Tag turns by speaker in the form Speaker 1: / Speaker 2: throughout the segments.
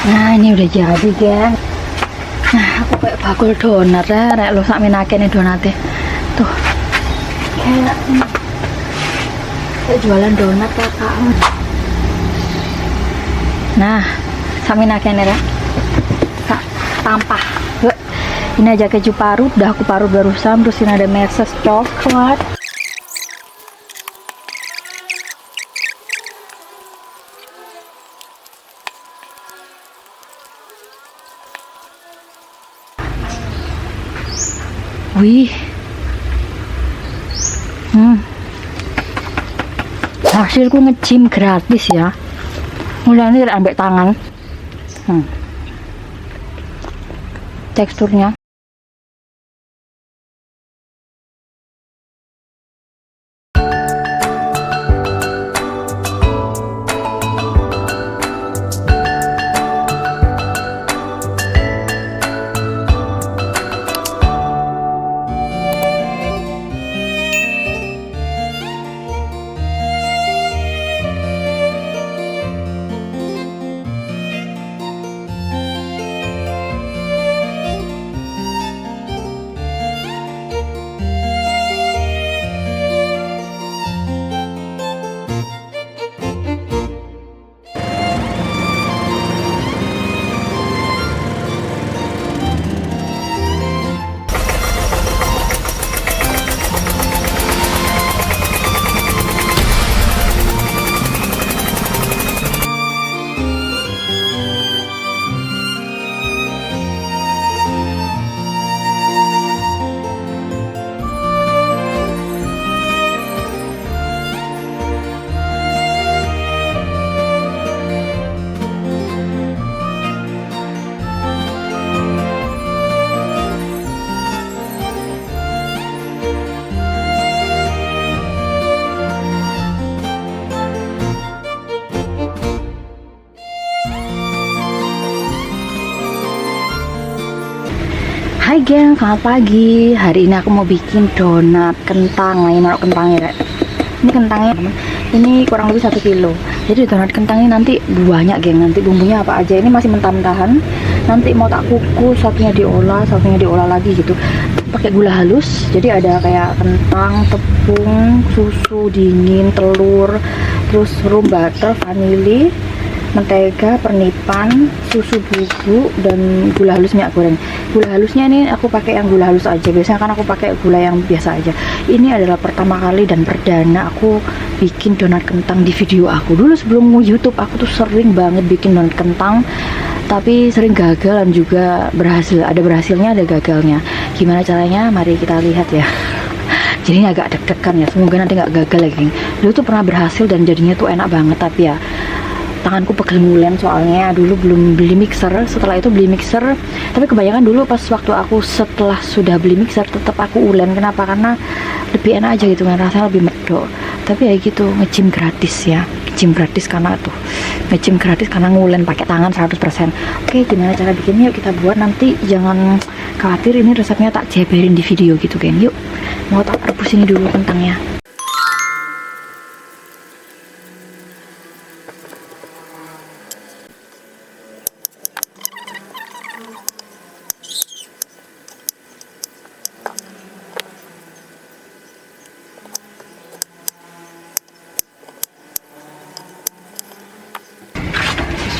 Speaker 1: Nah ini udah jadi geng. Nah aku kayak bakul donat ya, rek lo sak minake nih donatnya. Tuh kayak jualan donat kakak. Nah sak minake nih rek, sak tampah. Ini aja keju parut, udah aku parut barusan. Terus ini ada meses coklat. Wih, hasilku nge-gym gratis ya. Mulai ambil tangan, teksturnya. Hai geng, selamat pagi. Hari ini aku mau bikin donat kentang. Ini naruh kentangnya rek. Ini kentangnya ini kurang lebih 1 kilo. Jadi donat kentang ini nanti banyak geng. Nanti bumbunya apa aja, ini masih mentah-mentahan. Nanti mau tak kukus, satunya diolah lagi gitu. Pakai gula halus. Jadi ada kayak kentang, tepung, susu dingin, telur, terus room butter, vanili, mentega, pernipan, susu bubuk, dan gula halus minyak goreng. Gula halusnya ini aku pakai yang gula halus aja. Biasanya kan aku pakai gula yang biasa aja. Ini adalah pertama kali dan perdana aku bikin donat kentang di video aku. Dulu sebelum YouTube aku tuh sering banget bikin donat kentang, tapi sering gagal dan juga berhasil. Ada berhasilnya, ada gagalnya. Gimana caranya? Mari kita lihat ya. Jadi ini agak deg-degan ya. Semoga nanti nggak gagal lagi. Dulu tuh pernah berhasil dan jadinya tuh enak banget, tapi ya tanganku pegel ngulen soalnya dulu belum beli mixer. Setelah itu beli mixer, tapi kebanyakan dulu pas waktu aku setelah sudah beli mixer tetap aku ulen. Kenapa? Karena lebih enak aja gitu kan, rasanya lebih medok. Tapi ya gitu, nge-gym gratis ya, nge-gym gratis karena tuh nge-gym gratis karena ngulen pakai tangan 100%. Oke, gimana cara bikinnya? Yuk kita buat. Nanti jangan khawatir, ini resepnya tak jabarin di video gitu kan. Yuk, mau tak rebus ini dulu kentangnya.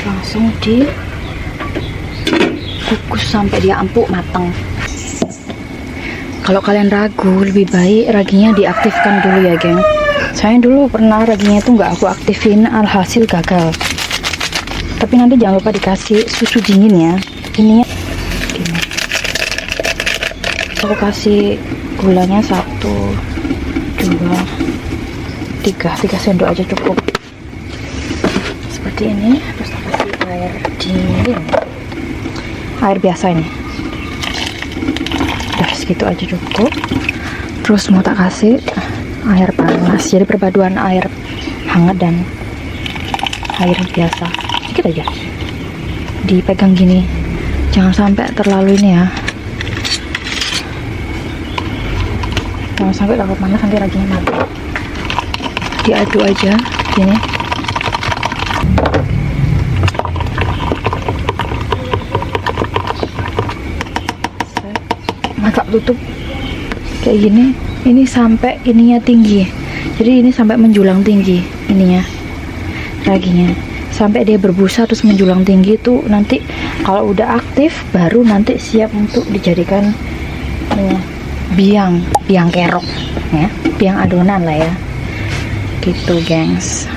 Speaker 1: Langsung dikukus sampai dia empuk matang. Kalau kalian ragu, lebih baik raginya diaktifkan dulu ya geng. Saya dulu pernah raginya itu nggak aku aktifin, alhasil gagal. Tapi nanti jangan lupa dikasih susu dingin ya. Ininya gini. Aku kasih gulanya 1, 2, 3 sendok aja cukup. Seperti ini. Terus kasih air dingin, air biasa ini udah segitu aja cukup. Terus mau tak kasih air panas, jadi perpaduan air hangat dan air biasa sedikit aja, dipegang gini, jangan sampai terlalu ini ya, jangan sampai terlalu panas nanti raginya mati. Diaduk aja gini. tutup kayak gini. Ini sampai ininya tinggi, jadi ini sampai menjulang tinggi ininya, raginya sampai dia berbusa terus menjulang tinggi. Itu nanti kalau udah aktif baru nanti siap untuk dijadikan biang kerok ya, biang adonan lah ya gitu gengs.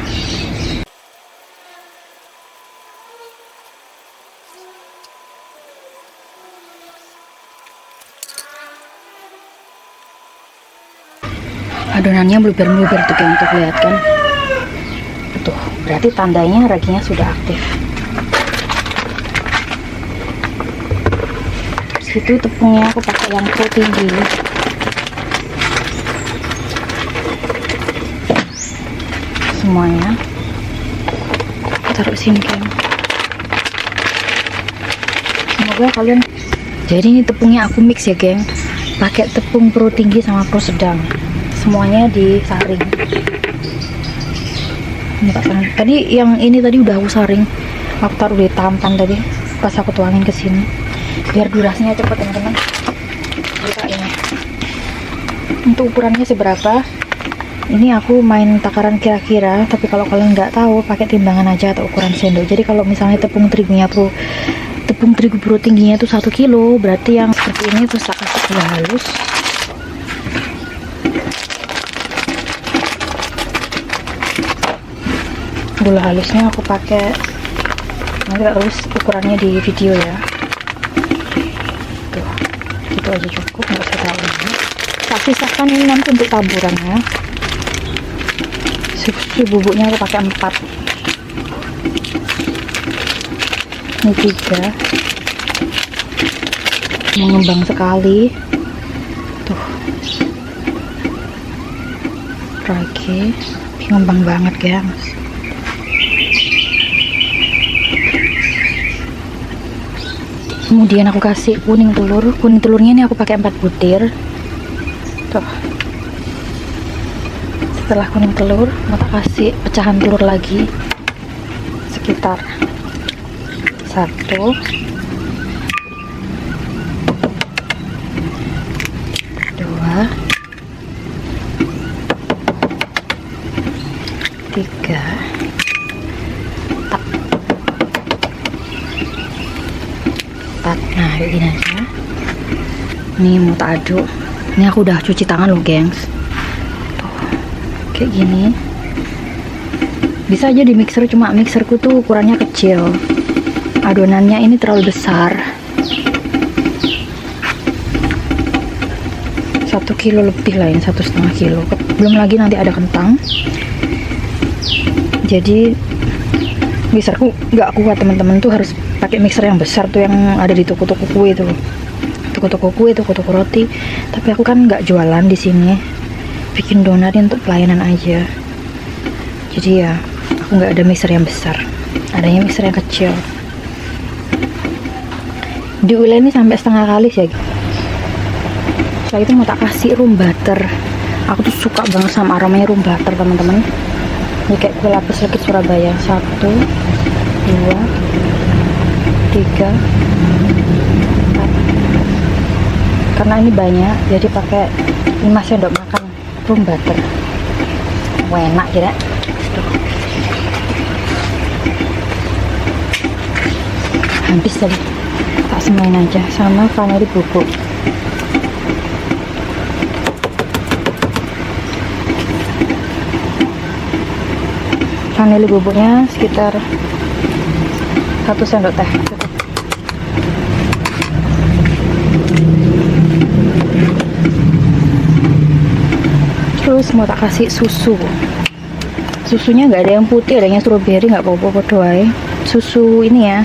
Speaker 1: Adonannya bluber tuh geng, tuh lihat kan, tuh berarti tandanya raginya sudah aktif. Situ tepungnya aku pakai yang pro tinggi, semuanya taruh sini geng. Semoga kalian, jadi ini tepungnya aku mix ya geng, pakai tepung pro tinggi sama pro sedang, semuanya disaring. Tadi yang ini tadi udah aku saring, aku taruh di tampan tadi pas aku tuangin ke sini biar durasinya cepet teman-teman. Ini untuk ukurannya seberapa, ini aku main takaran kira-kira, tapi kalau kalian nggak tahu pakai timbangan aja atau ukuran sendok. Jadi kalau misalnya tepung terigu pro tingginya itu 1 kilo, berarti yang seperti ini terus tak kasih gula halus. Gula halusnya aku pakai, nanti terus ukurannya di video ya. Tuh, gitu aja cukup, nggak usah terlalu banyak. Tak pisahkan ini nanti untuk taburannya. Susu bubuknya aku pakai 4, ini 3, mengembang sekali tuh, ragi mengembang banget gengs. Kemudian aku kasih kuning telurnya ini aku pakai 4 butir tuh. Setelah kuning telur mau tak kasih pecahan telur lagi sekitar 1, 2, 3, nah kayak gini aja. Ini mau tak aduk, ini aku udah cuci tangan loh gengs. Tuh, kayak gini bisa aja di mixer, cuma mixerku tuh ukurannya kecil, adonannya ini terlalu besar, 1 kilo lebih lah, ini 1,5 kilo, belum lagi nanti ada kentang. Jadi mixerku nggak kuat teman-teman, tuh harus pakai mixer yang besar tuh yang ada di toko-toko kue tuh, toko-toko roti. Tapi aku kan nggak jualan di sini, bikin donat untuk pelayanan aja. Jadi ya aku nggak ada mixer yang besar, adanya mixer yang kecil. Diuleni sampai setengah kali sih. Setelah itu mau tak kasih room butter. Aku tuh suka banget sama aromanya room butter teman-teman. Ini kayak kue lapis legit Surabaya. 1, 2, 3, 4. Karena ini banyak, jadi pakai 5 sendok makan room butter. Enak kira. Habis tadi, tak semuain aja sama vanili bubuk. Vanili bubuknya sekitar 1 sendok teh. Terus mau tak kasih susu. Susunya nggak ada yang putih, adanya strawberry, nggak apa-apa doai. Susu ini ya,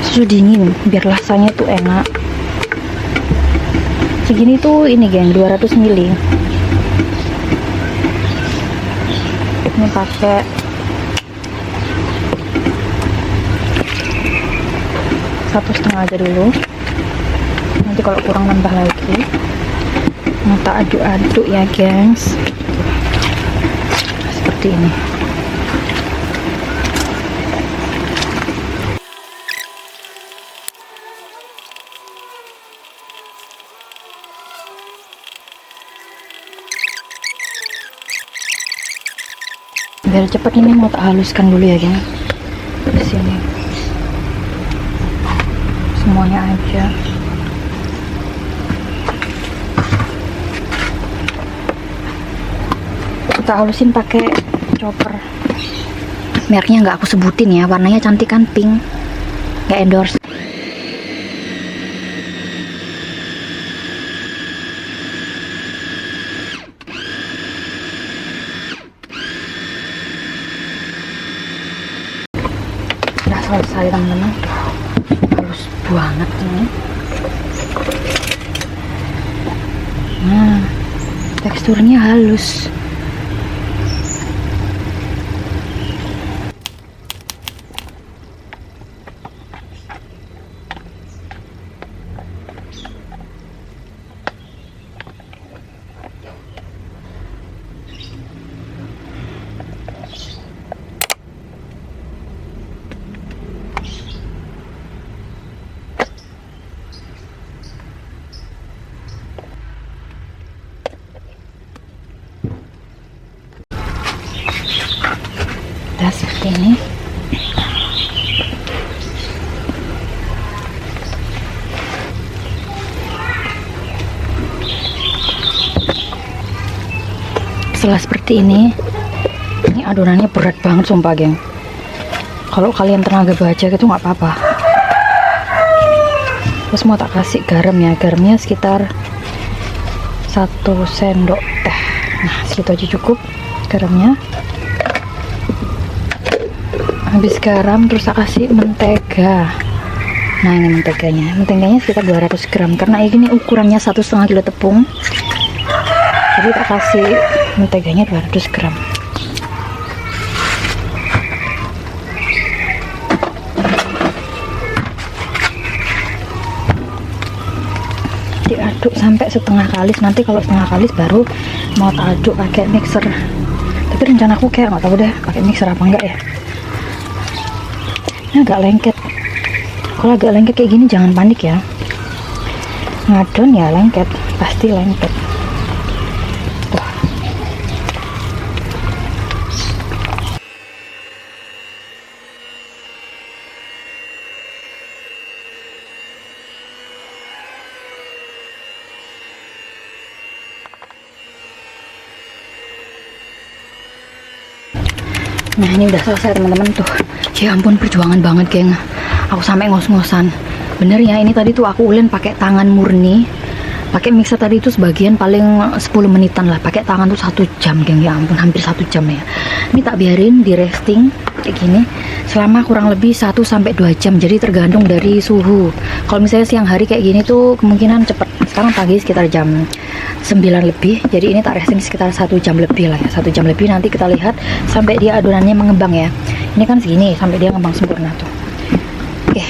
Speaker 1: susu dingin biar rasanya tuh enak. Segini tuh ini geng, 200 ml. Ini pakai 1,5 aja dulu, nanti kalau kurang nambah lagi. Mau tak aduk-aduk ya gengs, seperti ini. Biar cepet ini mau tak haluskan dulu ya geng. Di sini semuanya aja. Kita halusin pakai chopper. Mereknya nggak aku sebutin ya, warnanya cantik kan, pink, nggak endorse. Udah selesai teman-teman, halus banget ini. Nah, teksturnya halus. Udah seperti ini. Setelah seperti ini adonannya berat banget sumpah geng. Kalau kalian tenaga baja gitu nggak apa-apa. Terus mau tak kasih garam ya, garamnya sekitar 1 sendok teh. Nah segitu aja cukup garamnya. Habis garam terus tak kasih mentega. Nah ini menteganya sekitar 200 gram karena ini ukurannya 1,5 kilo tepung, jadi tak kasih menteganya 200 gram. Diaduk sampai setengah kalis. Nanti kalau setengah kalis baru mau tak aduk pakai mixer, tapi rencanaku kayak nggak tahu deh pakai mixer apa enggak ya. Ini agak lengket. Kalau agak lengket kayak gini jangan panik ya, ngadon ya lengket, pasti lengket. Nah ini udah selesai teman-teman tuh. Ya ampun perjuangan banget geng. Aku sampai ngos-ngosan. Bener ya, ini tadi tuh aku ulin pakai tangan murni. Pakai mixer tadi itu sebagian paling 10 menitan lah. Pakai tangan tuh 1 jam geng, ya ampun hampir 1 jam ya. Ini tak biarin di resting kayak gini selama kurang lebih 1-2 jam. Jadi tergantung dari suhu. Kalau misalnya siang hari kayak gini tuh kemungkinan cepet. Sekarang pagi sekitar jam 9 lebih, jadi ini tak resting sekitar 1 jam lebih lah ya. 1 jam lebih nanti kita lihat sampai dia adonannya mengembang ya. Ini kan segini sampai dia ngembang sempurna tuh. Oke.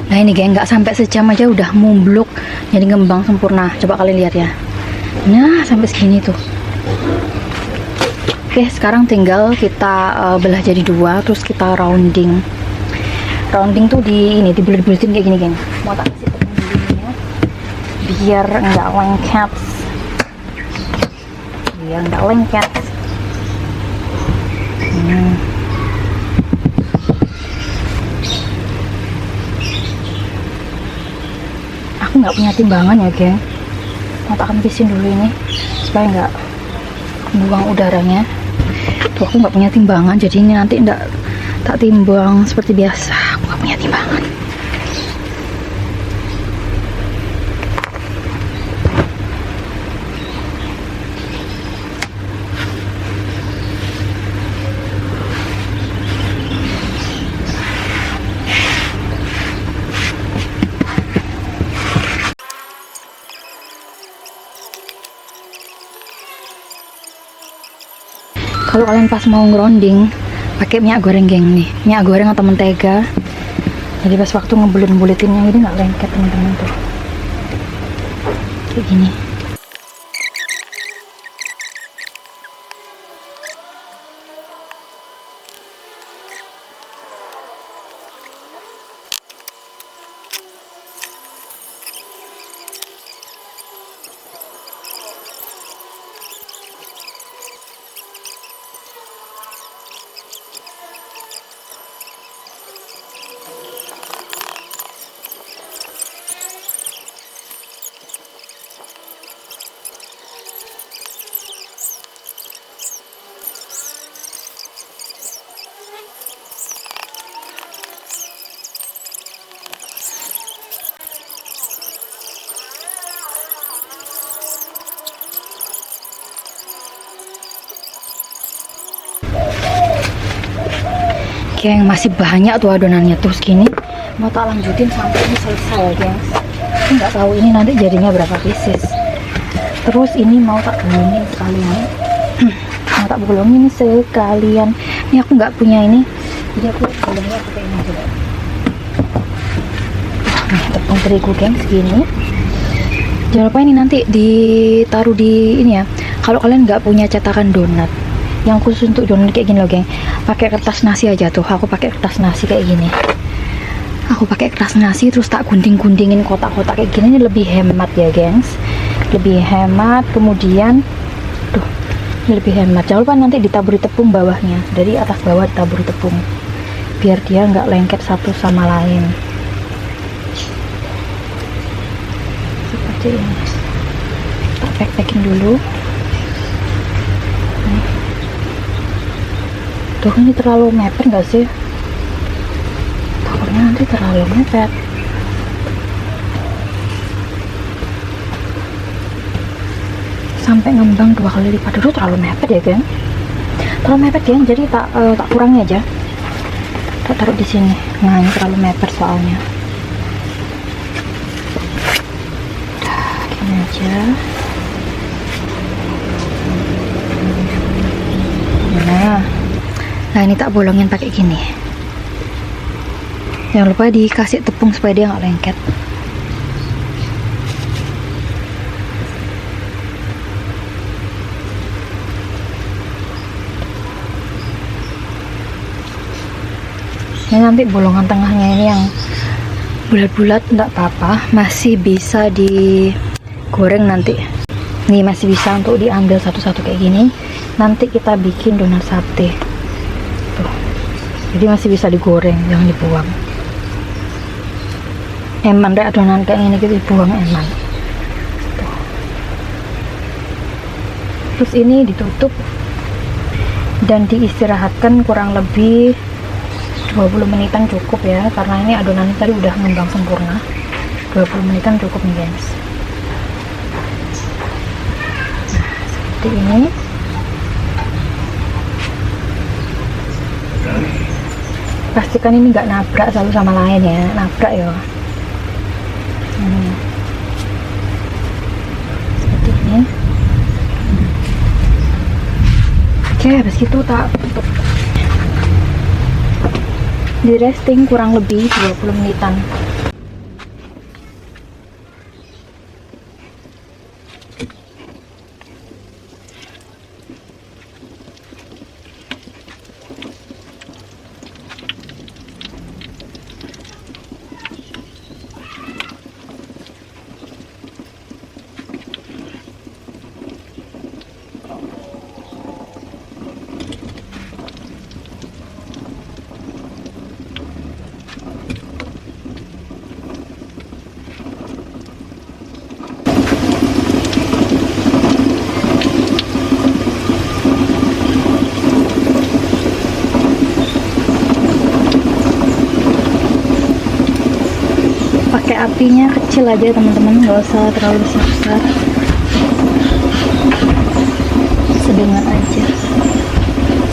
Speaker 1: Nah ini geng, nggak sampai sejam aja udah mumbluk jadi ngembang sempurna. Coba kalian lihat ya. Nah sampai segini tuh. Oke, sekarang tinggal kita belah jadi 2, terus kita rounding. Rounding tuh di ini dibulet-buletin kayak gini geng. Mau tak kasih tepung dulu ya, biar nggak lengket. Biar nggak lengket. Aku nggak punya timbangan ya geng. Mau tak kempisin dulu ini supaya nggak buang udaranya. Tuh aku nggak punya timbangan, jadi ini nanti nggak tak timbang seperti biasa. Aku nggak punya timbangan. Kalau kalian pas mau ngeronding pakai minyak goreng geng nih, minyak goreng atau mentega, jadi pas waktu ngebulet-buletinnya ini nggak lengket teman-teman tuh kayak gini. Geng, masih banyak tuh adonannya tuh segini. Mau tak lanjutin sampai ini selesai ya, gengs. Aku nggak tahu ini nanti jadinya berapa pieces. Terus ini mau tak bolongin sekalian. Mau tak bolongin sekalian. Ini aku nggak punya ini, jadi aku bolongnya pakai ini juga. Nah, tepung terigu, gengs, segini. Jangan lupa ini nanti ditaruh di ini ya. Kalau kalian nggak punya cetakan donat yang khusus untuk donat kayak gini loh, geng, pakai kertas nasi aja tuh. Aku pakai kertas nasi kayak gini. Aku pakai kertas nasi terus tak gunting-guntingin kotak-kotak kayak gini. Ini lebih hemat ya, gengs. Lebih hemat. Kemudian tuh, ini lebih hemat. Jangan lupa nanti ditaburi tepung bawahnya. Dari atas bawah ditaburi tepung biar dia nggak lengket satu sama lain. Seperti ini. Tak pack-packing dulu. Tuh, ini terlalu mepet nggak sih? Takutnya nanti terlalu mepet. Sampai ngembang 2 kali lipat. Dulu terlalu mepet ya, geng. Terlalu mepet, geng. Jadi tak kurangi aja. Tak taruh di sini. Nah, ini terlalu mepet soalnya. Gini aja. Nah, ini tak bolongin pakai gini. Jangan lupa dikasih tepung supaya dia nggak lengket. Ini nanti bolongan tengahnya ini yang bulat-bulat enggak apa-apa, masih bisa digoreng nanti. Nih masih bisa untuk diambil satu-satu kayak gini. Nanti kita bikin donat sate. Tuh. Jadi masih bisa digoreng, jangan dibuang. Eman deh adonan kayak gini gitu dibuang eman. Tuh. Terus ini ditutup dan diistirahatkan kurang lebih 20 menitan cukup ya, karena ini adonan tadi udah ngembang sempurna. 20 menitan cukup nih, guys. Nah, seperti ini. Pastikan ini nggak nabrak satu sama lain ya, nabrak ya. Seperti ini. Oke, habis itu tak tutup. Di resting kurang lebih 20 menitan. Pakai apinya kecil aja teman-teman, nggak usah terlalu besar, sedang aja.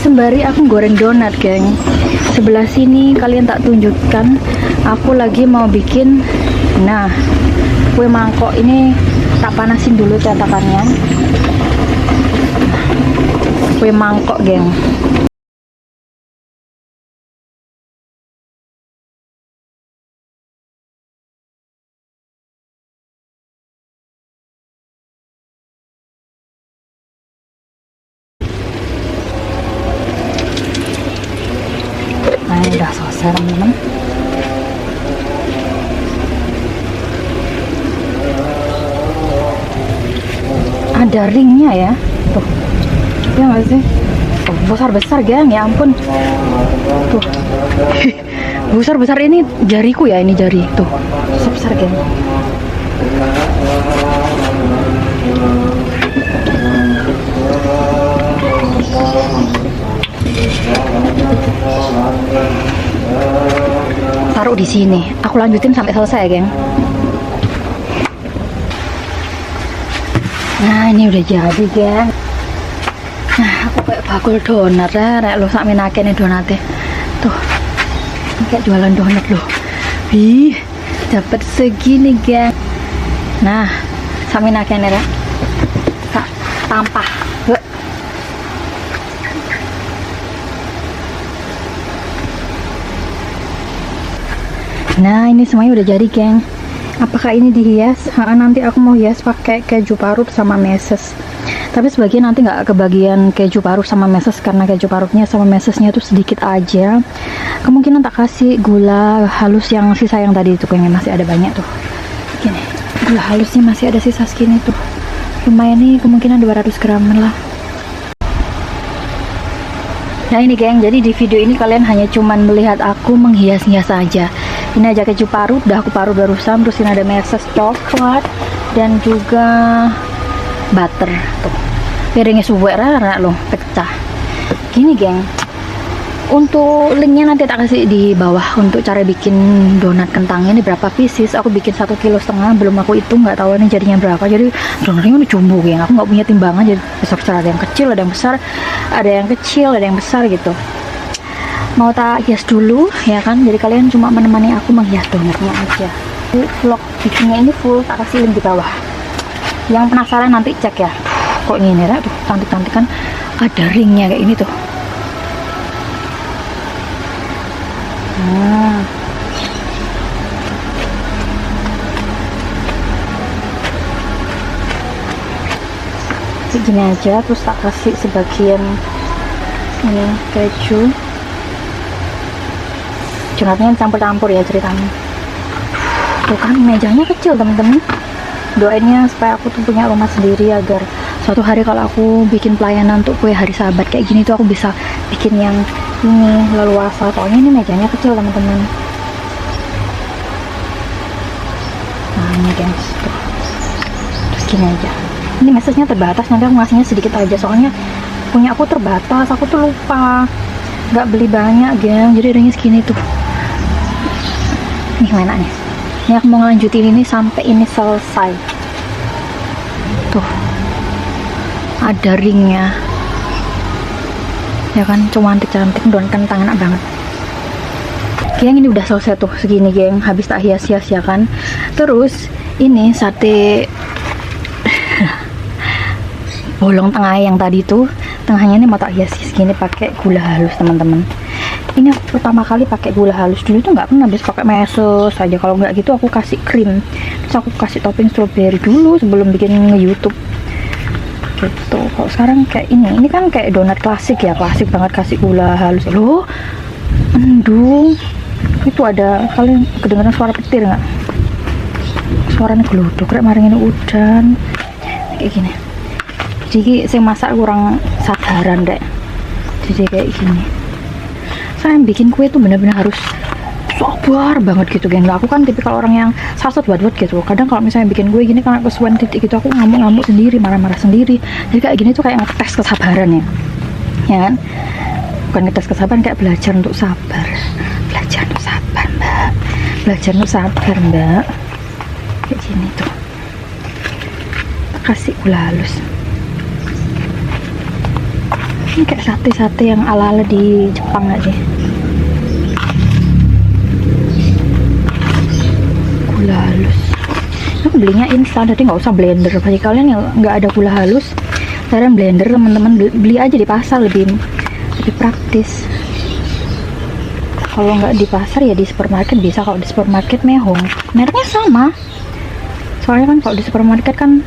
Speaker 1: Sembari aku goreng donat, geng. Sebelah sini kalian tak tunjukkan, aku lagi mau bikin kue mangkok. Ini tak panasin dulu cetakannya. Kue mangkok, geng. Nah, ini udah selesai, teman-teman. Ada ringnya ya, tuh. Ya nggak sih? Oh, besar-besar, geng, ya ampun. Tuh. Besar-besar ini jariku ya, ini jari. Tuh, besar-besar, geng. Taruh di sini. Aku lanjutin sampai selesai, geng. Nah, ini udah jadi, geng. Nah, aku kayak bakul donat ya, lo sak minake nih donatnya. Tuh, ini kayak jualan donat loh. Ih, dapat segini geng. Nah, sami nakene ya. Tak tampah. Yuk. Nah, ini semuanya udah jadi geng. Apakah ini dihias? Nanti aku mau hias pakai keju parut sama meses. Tapi sebagian nanti nggak kebagian keju parut sama meses karena keju parutnya sama mesesnya tuh sedikit aja. Kemungkinan tak kasih gula halus yang sisa yang tadi itu, kayaknya masih ada banyak tuh. Gini, gula halusnya masih ada sisa segini tuh. Lumayan nih, kemungkinan 200 gram lah. Nah ini geng, jadi di video ini kalian hanya cuman melihat aku menghias-hias saja. Ini aja keju parut, udah aku parut barusan. Terus ini ada meses coklat dan juga butter tuh. Piringnya suwek rara loh, pecah. Gini geng, untuk linknya nanti tak kasih di bawah untuk cara bikin donat kentangnya. Ini berapa pieces, aku bikin 1,5 kilo, belum aku hitung, nggak tahu ini jadinya berapa. Jadi donatnya udah jumbo geng, aku nggak punya timbangan, jadi besar-besar, ada yang kecil, ada yang besar, ada yang kecil, ada yang besar gitu. Mau tak hias dulu ya kan, jadi kalian cuma menemani aku menghias donatnya aja. Vlog bikinnya ini full tak kasih link di bawah. Yang penasaran nanti cek ya. Kok ini nih tuh cantik-cantik kan, ada ringnya kayak ini tuh. Nah, segini aja, terus tak kasih sebagian ini keju. Donatnya campur-campur ya ceritanya. Tuh kan mejanya kecil temen-temen. Doainnya supaya aku tuh punya rumah sendiri, agar suatu hari kalau aku bikin pelayanan untuk kue hari sahabat kayak gini tuh aku bisa bikin yang ini leluasa. Soalnya ini mejanya kecil teman-teman. Nah ini guys tuh. Terus gini aja, ini mesesnya terbatas, nanti aku ngasihnya sedikit aja soalnya punya aku terbatas, aku tuh lupa nggak beli banyak geng, jadi ringnya segini tuh. Nih enak nih. Ini aku mau ngelanjutin ini sampai ini selesai. Tuh, ada ringnya. Ya kan, cantik-cantik, donat kentang enak banget. Geng, ini udah selesai tuh segini geng, habis tak hias-hias ya kan. Terus ini sate bolong tengah yang tadi tuh, tengahnya ini mau tak hias segini pakai gula halus teman-teman. Ini aku pertama kali pakai gula halus, dulu tuh nggak pernah, habis pakai meses saja. Kalau nggak gitu aku kasih krim, terus aku kasih topping strawberry dulu sebelum bikin nge-YouTube gitu. Kalau sekarang kayak ini kan kayak donat klasik ya, klasik banget, kasih gula halus. Loh endung itu ada, kalian kedengeran suara petir nggak? Suaranya geluduk kayak maring ini udan kayak gini. Jadi saya masak kurang sadaran deh, jadi kayak gini. Saya bikin kue tuh bener-bener harus sabar banget gitu geng. Aku kan tipikal orang yang sasut buat gitu. Kadang kalau misalnya bikin kue gini karena kesuwen titik gitu, aku ngamuk-ngamuk sendiri, marah-marah sendiri. Jadi kayak gini tuh kayak ngetes kesabaran ya kan? Bukan ngetes kesabaran, kayak belajar untuk sabar. Belajar untuk sabar mbak, belajar untuk sabar mbak. Kayak gini tuh, kasih gula halus. Ini kayak sate-sate yang ala-ala di Jepang aja. Gula halus. Aku belinya instan, jadi nggak usah blender. Bagi kalian yang nggak ada gula halus, kalian blender teman-teman, beli aja di pasar, lebih praktis. Kalau nggak di pasar ya di supermarket bisa. Kalau di supermarket mehong, mereknya sama. Soalnya kan kalau di supermarket kan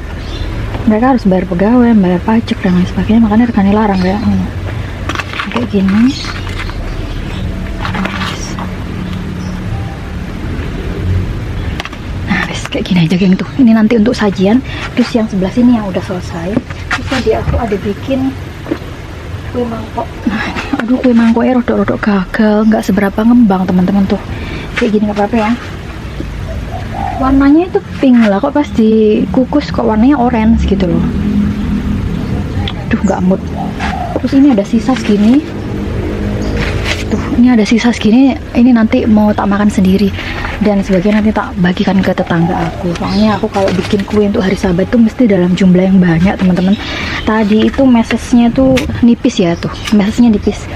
Speaker 1: mereka harus bayar pegawai, bayar pajak dan lain sebagainya, makanya rekannya larang kayak gini. Nah kayak gini aja geng tuh. Ini nanti untuk sajian. Terus yang sebelah sini yang udah selesai, terus tadi aku ada bikin kue mangkok. Nah aduh, kue mangkoknya rodok-rodok gagal, nggak seberapa ngembang teman-teman tuh. Kayak gini nggak apa-apa ya, warnanya itu pink lah, kok pas dikukus kok warnanya orange gitu loh. Duh nggak mood. Terus ini ada sisa segini tuh, ini ada sisa segini, ini nanti mau tak makan sendiri dan sebagian nanti tak bagikan ke tetangga aku. Soalnya aku kalau bikin kue untuk hari sahabat tuh mesti dalam jumlah yang banyak teman-teman. Tadi itu mesesnya tuh nipis ya, tuh mesesnya nipis,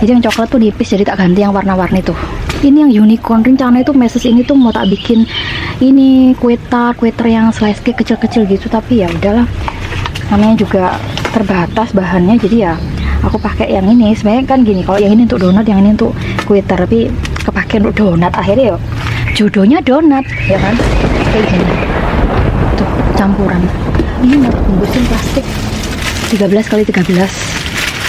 Speaker 1: Jadi yang coklat tuh nipis, jadi tak ganti yang warna-warni tuh. Ini yang unicorn, rencana itu meses ini tuh mau tak bikin ini kue tart yang slice cake kecil-kecil gitu, tapi ya udahlah, namanya juga terbatas bahannya, jadi ya aku pakai yang ini. Sebenarnya kan gini, kalau yang ini untuk donat, yang ini untuk kue tart, tapi kepake untuk donat, akhirnya ya jodohnya donat ya kan, kayak gini tuh campuran. Ini mau bungkusin plastik 13 kali 13.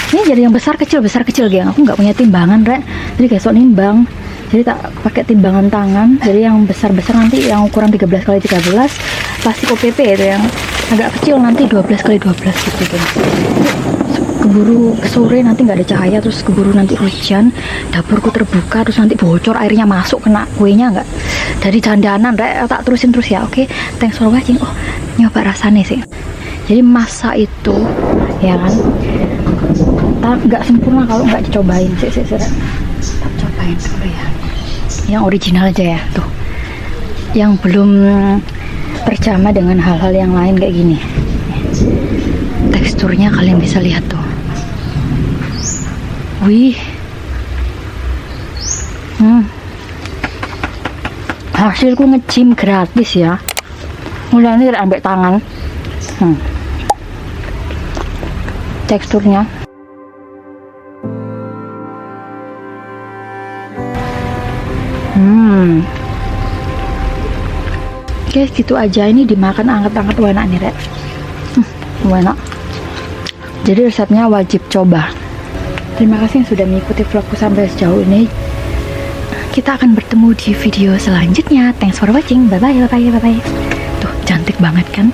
Speaker 1: Ini jadi yang besar kecil geng. Aku nggak punya timbangan rek, jadi besok nimbang, jadi tak pakai timbangan tangan. Jadi yang besar-besar nanti yang ukuran 13 kali 13 plastik OPP itu, yang agak kecil nanti 12 kali 12 gitu geng. Keburu sore nanti nggak ada cahaya, terus keburu nanti hujan, dapurku terbuka, terus nanti bocor airnya masuk kena kuenya, nggak dari dandanan rek. Tak terusin terus ya. Oke, thanks for watching. Oh, nyoba rasanya sih. Jadi masa itu ya kan nggak sempurna kalau nggak dicobain sih. Tak cobain dulu ya yang original aja ya tuh, yang belum terjamah dengan hal-hal yang lain kayak gini. Teksturnya kalian bisa lihat tuh, wih, hasilku nge-gym gratis ya, mulai ambil tangan. Teksturnya oke, gitu aja. Ini dimakan anget-anget, enak nih rek. Enak. Jadi resepnya wajib coba. Terima kasih yang sudah mengikuti vlogku sampai sejauh ini. Kita akan bertemu di video selanjutnya. Thanks for watching. Bye bye. Tuh cantik banget kan.